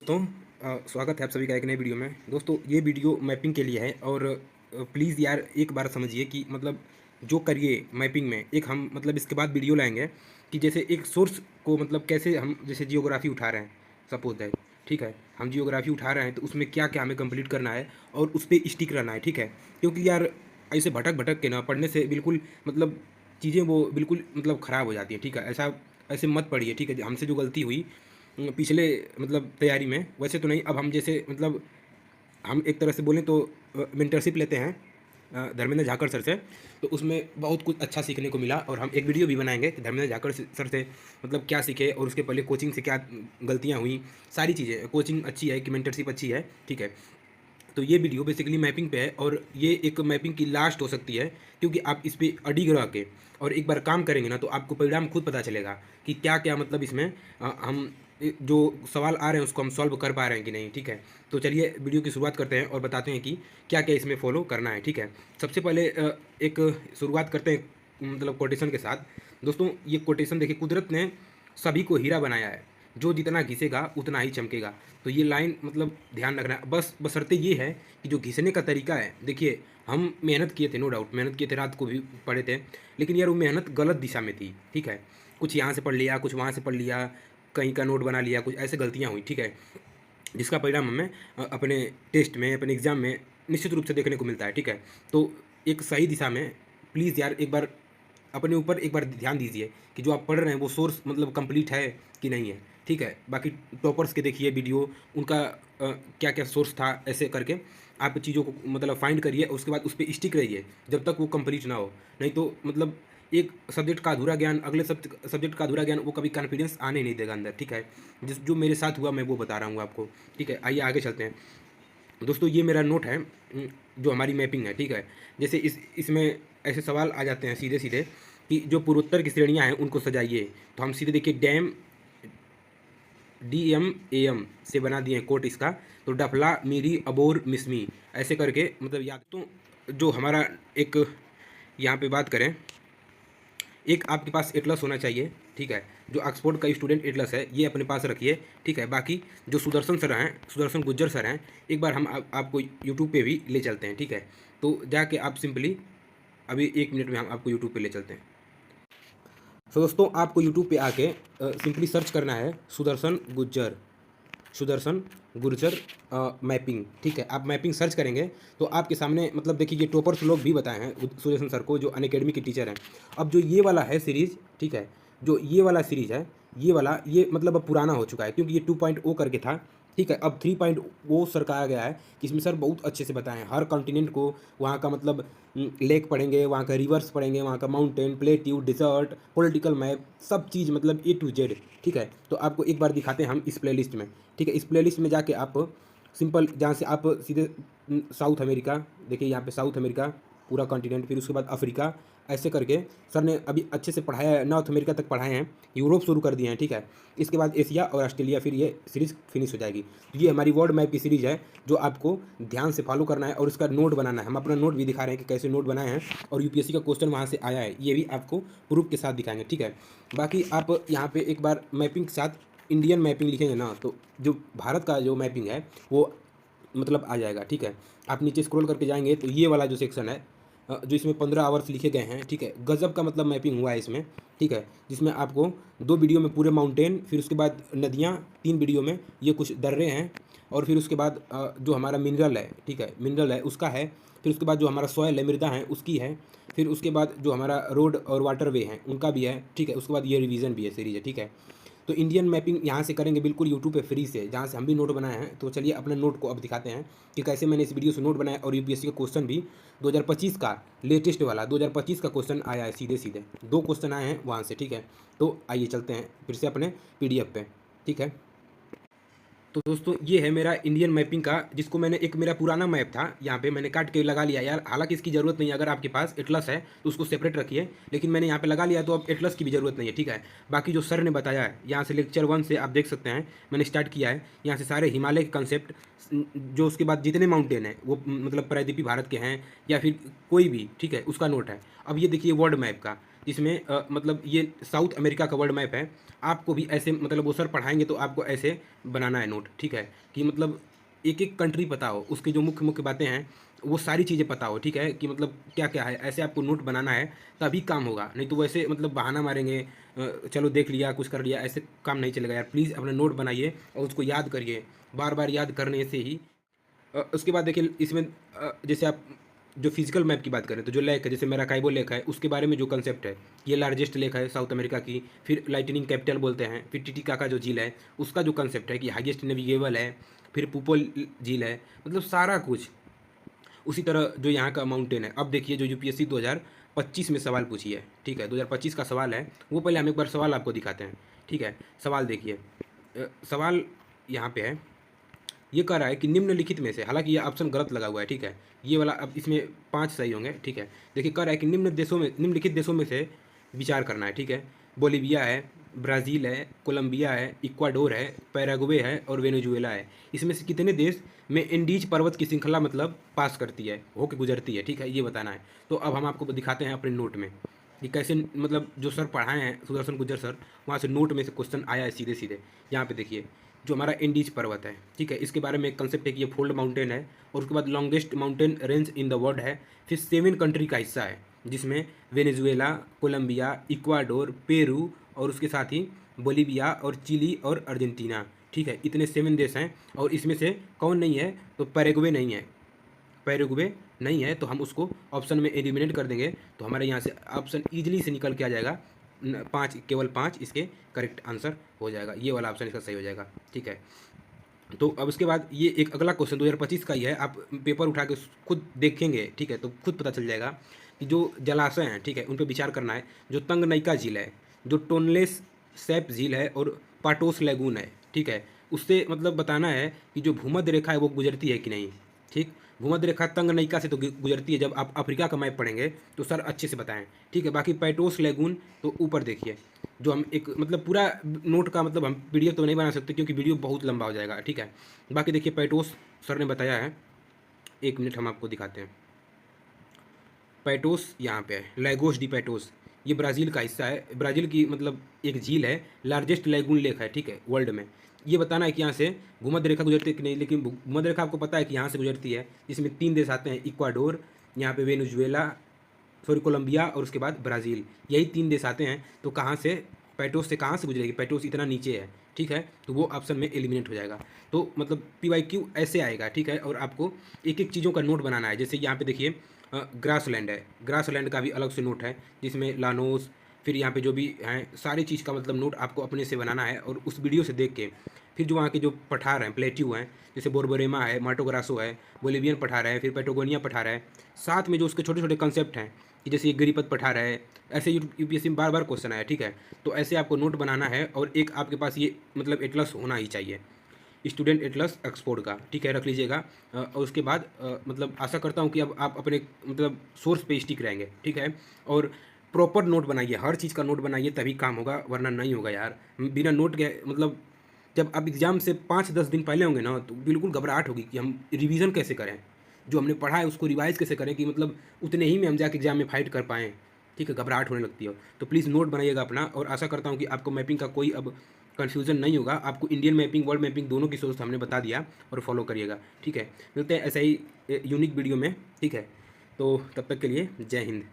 दोस्तों स्वागत है आप सभी का एक नए वीडियो में। दोस्तों ये वीडियो मैपिंग के लिए है और प्लीज़ यार एक बार समझिए कि मतलब जो करिए मैपिंग में एक हम मतलब इसके बाद वीडियो लाएंगे कि जैसे एक सोर्स को मतलब कैसे हम जैसे जियोग्राफी उठा रहे हैं, सपोज दैट, ठीक है, हम जियोग्राफी उठा रहे हैं तो उसमें क्या क्या हमें कंप्लीट करना है और उस पर स्टिक रहना है, ठीक है। क्योंकि यार ऐसे भटक भटक के ना पढ़ने से बिल्कुल मतलब चीज़ें वो बिल्कुल मतलब ख़राब हो जाती हैं, ठीक है। ऐसा ऐसे मत पढ़िए, ठीक है। हमसे जो गलती हुई पिछले मतलब तैयारी में, वैसे तो नहीं, अब हम जैसे मतलब हम एक तरह से बोलें तो मेंटरशिप लेते हैं धर्मेंद्र झाकड़ सर से। तो उसमें बहुत कुछ अच्छा सीखने को मिला और हम एक वीडियो भी बनाएंगे कि धर्मेंद्र झाकड़ सर से मतलब क्या सीखे और उसके पहले कोचिंग से क्या गलतियाँ हुई, सारी चीज़ें। कोचिंग अच्छी है कि मेंटरशिप अच्छी है, ठीक है। तो ये वीडियो बेसिकली मैपिंग पे है और ये एक मैपिंग की लास्ट हो सकती है, क्योंकि आप इस पर अडिग रह के और एक बार काम करेंगे ना तो आपको परिणाम खुद पता चलेगा कि क्या क्या मतलब इसमें हम जो सवाल आ रहे हैं उसको हम सॉल्व कर पा रहे हैं कि नहीं, ठीक है। तो चलिए वीडियो की शुरुआत करते हैं और बताते हैं कि क्या क्या इसमें फॉलो करना है, ठीक है। सबसे पहले एक शुरुआत करते हैं मतलब कोटेशन के साथ। दोस्तों ये कोटेशन देखिए, कुदरत ने सभी को हीरा बनाया है, जो जितना घिसेगा उतना ही चमकेगा। तो ये लाइन मतलब ध्यान रखना है। बस बशर्ते ये है कि जो घिसने का तरीका है, देखिए हम मेहनत किए थे, नो डाउट मेहनत किए थे, रात को भी पढ़े थे, लेकिन यार वो मेहनत गलत दिशा में थी, ठीक है। कुछ यहाँ से पढ़ लिया, कुछ वहाँ से पढ़ लिया, कहीं का नोट बना लिया, कुछ ऐसे गलतियाँ हुई, ठीक है, जिसका परिणाम हमें अपने टेस्ट में, अपने एग्जाम में निश्चित रूप से देखने को मिलता है, ठीक है। तो एक सही दिशा में प्लीज़ यार एक बार अपने ऊपर एक बार ध्यान दीजिए कि जो आप पढ़ रहे हैं वो सोर्स मतलब कंप्लीट है कि नहीं है, ठीक है। बाकी टॉपर्स के देखिए वीडियो, उनका क्या क्या सोर्स था, ऐसे करके आप चीज़ों को मतलब फाइंड करिए और उसके बाद उस पर स्टिक रहिए जब तक वो कंप्लीट ना हो। नहीं तो मतलब एक सब्जेक्ट का अधूरा ज्ञान, अगले सब्जेक्ट का अधूरा ज्ञान, वो कभी कॉन्फिडेंस आने ही नहीं देगा अंदर, ठीक है। जिस जो मेरे साथ हुआ मैं वो बता रहा हूँ आपको, ठीक है। आइए आगे चलते हैं। दोस्तों ये मेरा नोट है, जो हमारी मैपिंग है, ठीक है। जैसे इसमें ऐसे सवाल आ जाते हैं सीधे सीधे कि जो पूर्वोत्तर की श्रेणियां हैं उनको सजाइए। तो हम सीधे देखिए डैम DMAM से बना दिए हैं कोट इसका। तो डफला मीरी अबोर मिसमी, ऐसे करके मतलब याद। तो जो हमारा एक यहाँ पे बात करें, एक आपके पास एटलस होना चाहिए, ठीक है। जो ऑक्सफोर्ड का स्टूडेंट एटलस है ये अपने पास रखिए, ठीक है। बाकी जो सुदर्शन सर हैं, सुदर्शन गुज्जर सर हैं, एक बार हम आपको यूट्यूब पे भी ले चलते हैं, ठीक है। तो जाके आप सिंपली अभी 1 मिनट में हम आपको यूट्यूब पे ले चलते हैं। तो दोस्तों आपको यूट्यूब पे आके सिंपली सर्च करना है सुदर्शन गुज्जर, सुदर्शन गुर्जर मैपिंग, ठीक है। आप मैपिंग सर्च करेंगे तो आपके सामने मतलब देखिए ये टॉपर्स लोग भी बताए हैं सुदर्शन सर को, जो अनअकैडमी के टीचर हैं। अब जो ये वाला है सीरीज़, ठीक है, जो ये वाला सीरीज़ है, ये वाला ये मतलब अब पुराना हो चुका है, क्योंकि ये 2.0 करके था, ठीक है। अब 3.0 सर का आ गया है कि इसमें सर बहुत अच्छे से बताएं हर कॉन्टिनेंट को, वहाँ का मतलब लेक पढ़ेंगे, वहाँ का रिवर्स पढ़ेंगे, वहाँ का mountain, plateau, desert, political map, सब चीज़ मतलब A to Z, ठीक है। तो आपको एक बार दिखाते हैं हम इस प्लेलिस्ट में, ठीक है। इस प्लेलिस्ट में जाके आप सिंपल जहाँ से आप सीधे साउथ अमेरिका, देखिए यहाँ पे साउथ अमेरिका पूरा कॉन्टिनेंट, फिर उसके बाद अफ्रीका, ऐसे करके सर ने अभी अच्छे से पढ़ाया है, नॉर्थ अमेरिका तक पढ़ाए हैं, यूरोप शुरू कर दिए हैं, ठीक है। इसके बाद एशिया और ऑस्ट्रेलिया, फिर ये सीरीज़ फिनिश हो जाएगी। तो ये हमारी वर्ल्ड मैप की सीरीज़ है जो आपको ध्यान से फॉलो करना है और उसका नोट बनाना है। हम अपना नोट भी दिखा रहे हैं कि कैसे नोट बनाए हैं और यूपीएससी का क्वेश्चन वहाँ से आया है, ये भी आपको प्रूफ के साथ दिखाएंगे, ठीक है। बाकी आप यहाँ पे एक बार मैपिंग के साथ इंडियन मैपिंग लिखेंगे ना तो जो भारत का जो मैपिंग है वो मतलब आ जाएगा, ठीक है। आप नीचे स्क्रॉल करके जाएंगे तो ये वाला जो सेक्शन है जो इसमें 15 आवर्स लिखे गए हैं, ठीक है, गजब का मतलब मैपिंग हुआ है इसमें, ठीक है। जिसमें आपको 2 वीडियो में पूरे माउंटेन, फिर उसके बाद नदियाँ, 3 वीडियो में ये कुछ दर्रे हैं, और फिर उसके बाद जो हमारा मिनरल है, ठीक है, मिनरल है उसका है, फिर उसके बाद जो हमारा सॉयल है, मृदा है उसकी है, फिर उसके बाद जो हमारा रोड और वाटरवे हैं उनका भी है, ठीक है। उसके बाद ये रिवीजन भी है सीरीज है, ठीक है। तो इंडियन मैपिंग यहाँ से करेंगे बिल्कुल यूट्यूब पे फ्री से, जहाँ से हम भी नोट बनाए हैं। तो चलिए अपने नोट को अब दिखाते हैं कि कैसे मैंने इस वीडियो से नोट बनाया, और यूपीएससी का क्वेश्चन भी 2025 का लेटेस्ट वाला 2025 का क्वेश्चन आया है, सीधे सीधे 2 क्वेश्चन आए हैं वहाँ से, ठीक है। तो आइए चलते हैं फिर से अपने PDF पे, ठीक है। तो दोस्तों ये है मेरा इंडियन मैपिंग का, जिसको मैंने एक मेरा पुराना मैप था यहाँ पे मैंने काट के लगा लिया यार। हालांकि इसकी ज़रूरत नहीं है, अगर आपके पास एटलस है तो उसको सेपरेट रखिए, लेकिन मैंने यहाँ पे लगा लिया तो अब एटलस की भी ज़रूरत नहीं है, ठीक है। बाकी जो सर ने बताया है यहाँ से लेक्चर 1 से आप देख सकते हैं, मैंने स्टार्ट किया है यहाँ से सारे हिमालय के कंसेप्ट, जो उसके बाद जितने माउंटेन हैं वो मतलब प्रायद्वीपीय भारत के हैं या फिर कोई भी, ठीक है, उसका नोट है। अब ये देखिए वर्ल्ड मैप का, जिसमें मतलब ये साउथ अमेरिका का वर्ल्ड मैप है। आपको भी ऐसे मतलब वो सर पढ़ाएंगे तो आपको ऐसे बनाना है नोट, ठीक है, कि मतलब एक एक कंट्री पता हो, उसकी जो मुख्य मुख्य बातें हैं वो सारी चीज़ें पता हो, ठीक है, कि मतलब क्या क्या है, ऐसे आपको नोट बनाना है तभी काम होगा। नहीं तो वैसे मतलब बहाना मारेंगे, चलो देख लिया कुछ कर लिया, ऐसे काम नहीं चलेगा यार। प्लीज़ अपना नोट बनाइए और उसको याद करिए, बार बार याद करने से ही उसके बाद देखिए इसमें जैसे आप जो फिजिकल मैप की बात करें तो जो लेक है, जैसे मैराकाइबो लेक है, उसके बारे में जो कंसेप्ट है, ये लार्जेस्ट लेक है साउथ अमेरिका की। फिर लाइटनिंग कैपिटल बोलते हैं। फिर टिटिकाका जो झील है उसका जो कंसेप्ट है कि हाईएस्ट नेविगेबल है। फिर पुपोल झील है, मतलब सारा कुछ। उसी तरह जो यहाँ का माउंटेन है, अब देखिए जो यूपीएससी 2025 में सवाल पूछी है, ठीक है, 2025 का सवाल है वो। पहले हम एक बार सवाल आपको दिखाते हैं, ठीक है। सवाल देखिए, सवाल यहाँ पे है, ये कह रहा है कि निम्नलिखित में से, हालांकि ये ऑप्शन गलत लगा हुआ है, ठीक है, ये वाला अब इसमें 5 सही होंगे, ठीक है। देखिए कह रहा है कि निम्नलिखित देशों में से विचार करना है, ठीक है। बोलीविया है, ब्राज़ील है, कोलंबिया है, इक्वाडोर है, पैराग्वे है और वेनेजुएला है। इसमें से कितने देश में इंडीज पर्वत की श्रृंखला मतलब पास करती है, होके गुजरती है, ठीक है, ये बताना है। तो अब हम आपको दिखाते हैं अपने नोट में कि कैसे मतलब जो सर पढ़ाए हैं सुदर्शन गुज्जर सर, वहाँ से नोट में से क्वेश्चन आया है सीधे सीधे। यहाँ पे देखिए जो हमारा इंडीज पर्वत है, ठीक है, इसके बारे में एक कंसेप्ट है कि ये फोल्ड माउंटेन है और उसके बाद longest mountain range in the world है। फिर 7 कंट्री का हिस्सा है जिसमें वेनेजुएला, कोलंबिया, इक्वाडोर, पेरू और उसके साथ ही बोलीविया और चिली और अर्जेंटीना, ठीक है, इतने 7 देश हैं। और इसमें से कौन नहीं है, तो पैराग्वे नहीं है। पैराग्वे नहीं है तो हम उसको ऑप्शन में एलिमिनेट कर देंगे, तो हमारे यहाँ से ऑप्शन ईजिली से निकल के आ जाएगा 5, केवल 5 इसके करेक्ट आंसर हो जाएगा। ये वाला ऑप्शन इसका सही हो जाएगा, ठीक है। तो अब उसके बाद ये एक अगला क्वेश्चन 2025 का ही है, आप पेपर उठा के खुद देखेंगे, ठीक है, तो खुद पता चल जाएगा कि जो जलाशय हैं, ठीक है, उन पर विचार करना है। जो तंगनैका झील है, जो टोनलेस सैप झील है और पाटोस लैगून है, ठीक है, उससे मतलब बताना है कि जो भूमध्य रेखा है वो गुजरती है कि नहीं, ठीक। भूमध्य रेखा तंगनैका से तो गुजरती है, जब आप अफ्रीका का मैप पढ़ेंगे तो सर अच्छे से बताएं, ठीक है। बाकी पैटोस लैगून तो ऊपर देखिए, जो हम एक मतलब पूरा नोट का मतलब हम पीडीएफ तो नहीं बना सकते क्योंकि वीडियो बहुत लंबा हो जाएगा, ठीक है। बाकी देखिए पैटोस सर ने बताया है, 1 मिनट हम आपको दिखाते हैं। पैटोस यहाँ पे है, लैगोस डी पैटोस, ये ब्राज़ील का हिस्सा है। ब्राज़ील की मतलब एक झील है, लार्जेस्ट लैगून लेक है, ठीक है, वर्ल्ड में। ये बताना है कि यहाँ से भूमध्य रेखा गुजरती है कि नहीं, लेकिन भूमध्य रेखा आपको पता है कि यहाँ से गुजरती है। इसमें 3 देश आते हैं, इक्वाडोर, यहाँ पे वेनेजुएला, सॉरी कोलंबिया और उसके बाद ब्राज़ील, यही 3 देश आते हैं। तो कहाँ से पैटोस से कहाँ से गुजरेगी, पैटोस इतना नीचे है, ठीक है, तो वो ऑप्शन में एलिमिनेट हो जाएगा। तो मतलब PYQ ऐसे आएगा, ठीक है। और आपको एक एक चीज़ों का नोट बनाना है। जैसे यहाँ पे देखिए ग्रासलैंड है, ग्रासलैंड का भी अलग से नोट है जिसमें लानोस, फिर यहाँ पे जो भी हैं सारी चीज़ का मतलब नोट आपको अपने से बनाना है और उस वीडियो से देख के। फिर जो वहाँ के जो पठार हैं, प्लेट्यू हैं, जैसे बोरबोरेमा है, माटो ग्रासो है, बोलिवियन पठार है, फिर पेटोगोनिया पठार है, साथ में जो उसके छोटे छोटे कंसेप्ट हैं कि जैसे ये गिरिपथ पठार है, ऐसे यूपीएससी में बार बार क्वेश्चन आया, ठीक है। तो ऐसे आपको नोट बनाना है और एक आपके पास ये मतलब एटलस होना ही चाहिए, स्टूडेंट एटलस एक्सपोर्ट का, ठीक है, रख लीजिएगा। और उसके बाद मतलब आशा करता हूँ कि अब आप अपने मतलब सोर्स पे स्टिक रहेंगे, ठीक है। और प्रॉपर नोट बनाइए, हर चीज़ का नोट बनाइए तभी काम होगा, वरना नहीं होगा यार। बिना नोट के मतलब जब आप एग्ज़ाम से 5-10 दिन पहले होंगे ना तो बिल्कुल घबराहट होगी कि हम रिवीजन कैसे करें, जो हमने पढ़ा है उसको रिवाइज़ कैसे करें कि मतलब उतने ही में हम जाके एग्ज़ाम में फाइट कर पाएँ, ठीक है, घबराहट होने लगती है। तो प्लीज़ नोट बनाइएगा अपना, और आशा करता हूँ कि आपको मैपिंग का कोई अब कन्फ्यूज़न नहीं होगा। आपको इंडियन मैपिंग, वर्ल्ड मैपिंग दोनों की सोर्स हमने बता दिया और फॉलो करिएगा, ठीक है। मिलते हैं ऐसे ही यूनिक वीडियो में, ठीक है। तो तब तक के लिए जय हिंद।